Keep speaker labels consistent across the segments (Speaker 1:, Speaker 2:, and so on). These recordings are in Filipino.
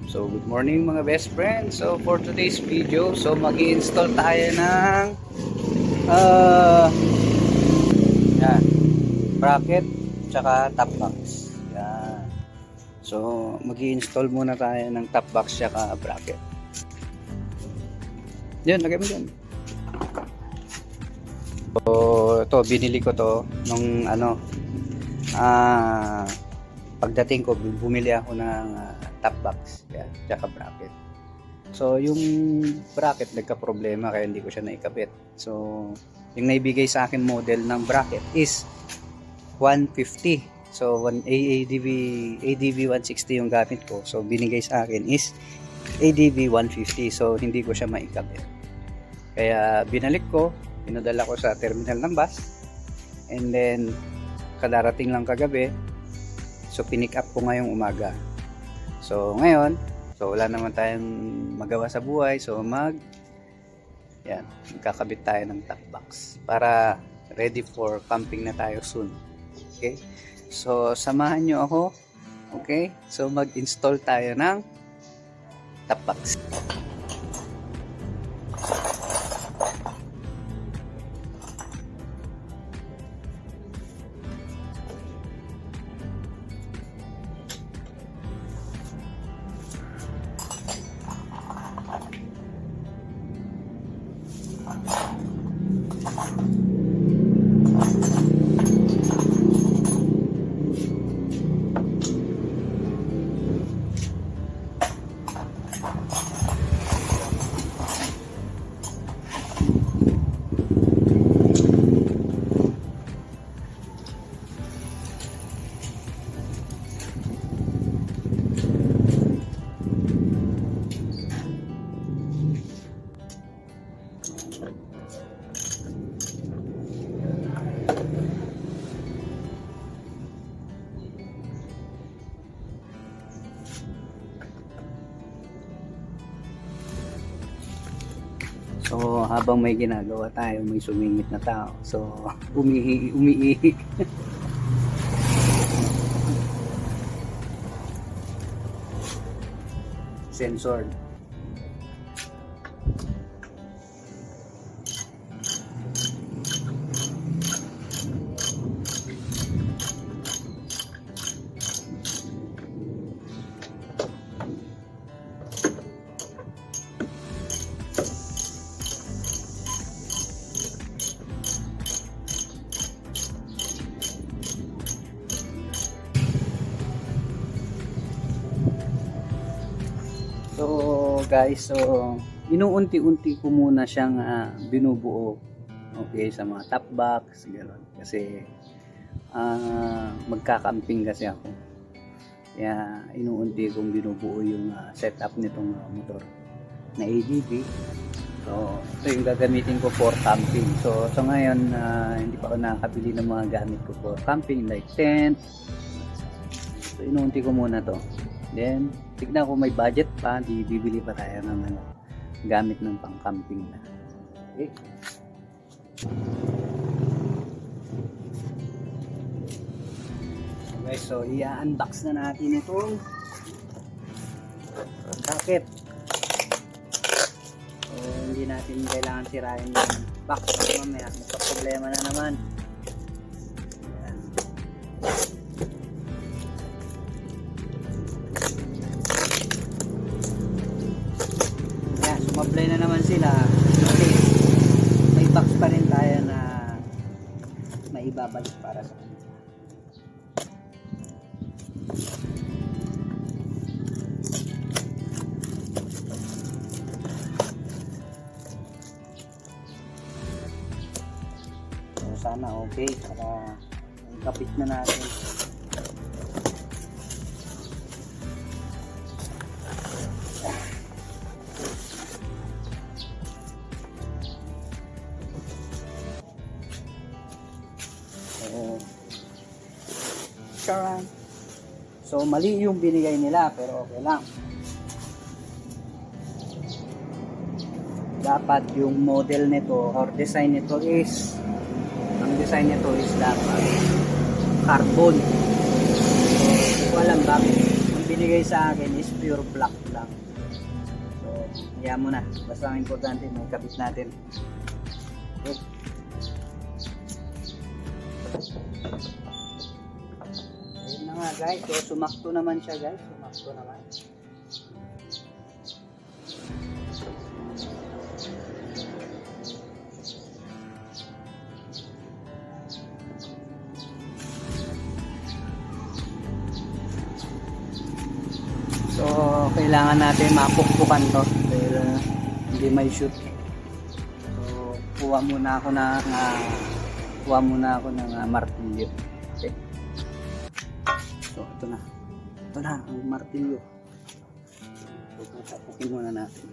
Speaker 1: So, good morning mga best friends. So, for today's video, so mag-i-install tayo ng yan, bracket tsaka top box. Yan. So, mag-i-install muna tayo ng top box tsaka bracket. Yan, lagay mo dyan. So, ito, binili ko to nung pagdating ko, bumili ako ng top box, yan, tsaka bracket. So, yung bracket nagka-problema kaya hindi ko siya naikabit. So, yung naibigay sa akin model ng bracket is 150. So, ADV 160 yung gamit ko. So, binigay sa akin is ADV 150. So, hindi ko siya maikabit. Kaya, binalik ko, pinadala ko sa terminal ng bus. And then, kadarating lang kagabi. So, pinick up ko ngayong umaga. So, ngayon, wala naman tayong magawa sa buhay. So, magkakabit tayo ng top box para ready for camping na tayo soon. Okay? So, samahan nyo ako. Okay? So, mag-install tayo ng top box. So, habang may ginagawa tayo, may sumingit na tao. So, umiihi. Sensor. So guys, inuunti-unti ko muna siyang binubuo, okay, sa mga top box, gano'n. Kasi magkakamping kasi ako. Kaya inuunti kong binubuo yung setup nitong motor na ADV. So ito yung gagamitin ko for camping. So ngayon, hindi pa ako nakakabili ng mga gamit ko for camping like tent. So inuunti ko muna to. Then, tignan ko may budget pa, di bibili pa tayo ng gamit ng pang-camping na. Okay? Okay, so i-unbox na natin itong bracket. So, hindi natin kailangan sirain yung box kasi mamaya magpa-problema na naman. Apply na naman sila kasi may box pa rin tayo na maibabalik para sa kanila. So sana okay para kapit na natin. So mali yung binigay nila pero okay lang. Dapat yung model nito or design nito is dapat carbon. So, hindi ko alam bakit ang binigay sa akin is pure black lang. So, yan mo na. Basta ang importante, may kabit natin. Okay. Ayun na nga guys. So, sumakto naman siya guys. Sumakto naman. So, kailangan natin mapukpukan to dahil hindi may shoot. So, kuha muna ako ng martilyo. Okay? So, ito na. Ito na, ang martilyo. So, tapukin muna natin.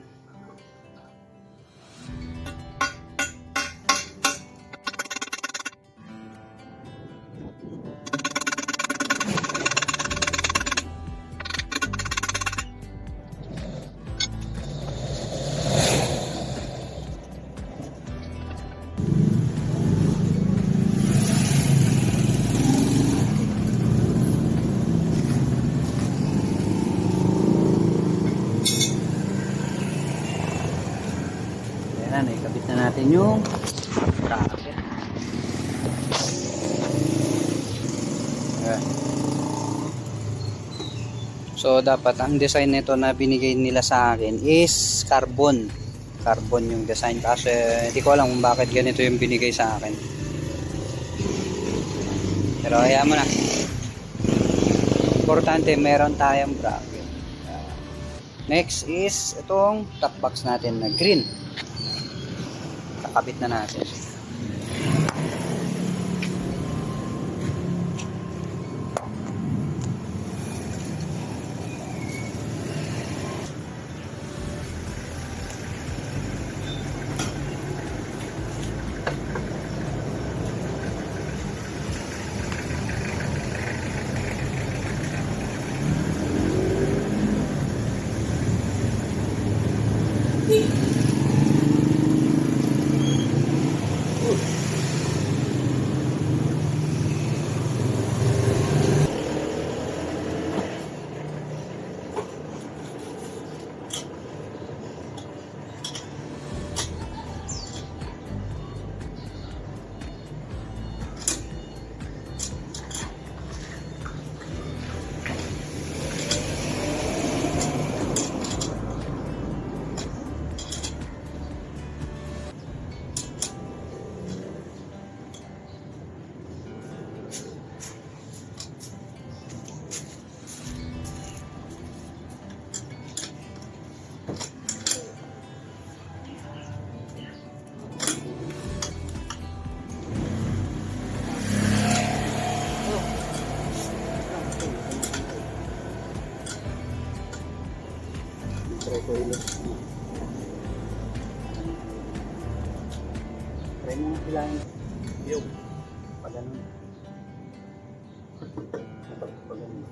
Speaker 1: Ayan, ikabit na natin yung bracket. Ayan. So dapat ang design nito na binigay nila sa akin is carbon yung design, kasi hindi ko alam kung bakit ganito yung binigay sa akin, pero ayan mo na, importante meron tayong bracket. Next is itong top box natin na green. Kakabit na natin. Try ko ilo. Try mo na bilangin. Yung. Pag ganun. Pag ganun.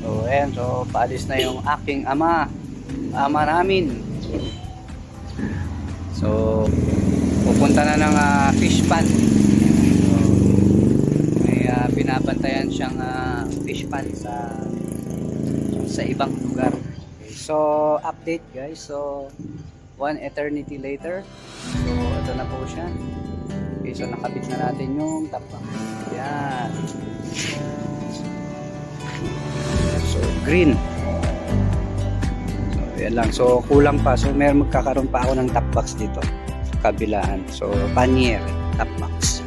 Speaker 1: So, ayan. So, paalis na yung aking ama. Ama namin. So, pupunta na ng fish pan. So, may binabantayan siyang fish pan sa ibang lugar. Okay, so, update guys. So, one eternity later. So, ito na po siya. Okay, so nakabit na natin yung top box. Yan. So, green. So, yan lang. So, kulang pa. So, meron magkakaroon pa ako ng top box dito. Kabilaan. So, panier. Top box.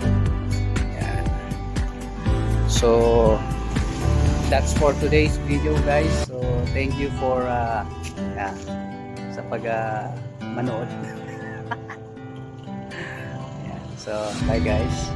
Speaker 1: Yan. So, that's for today's video guys. So, thank you for sa manood. Yan. So, bye guys.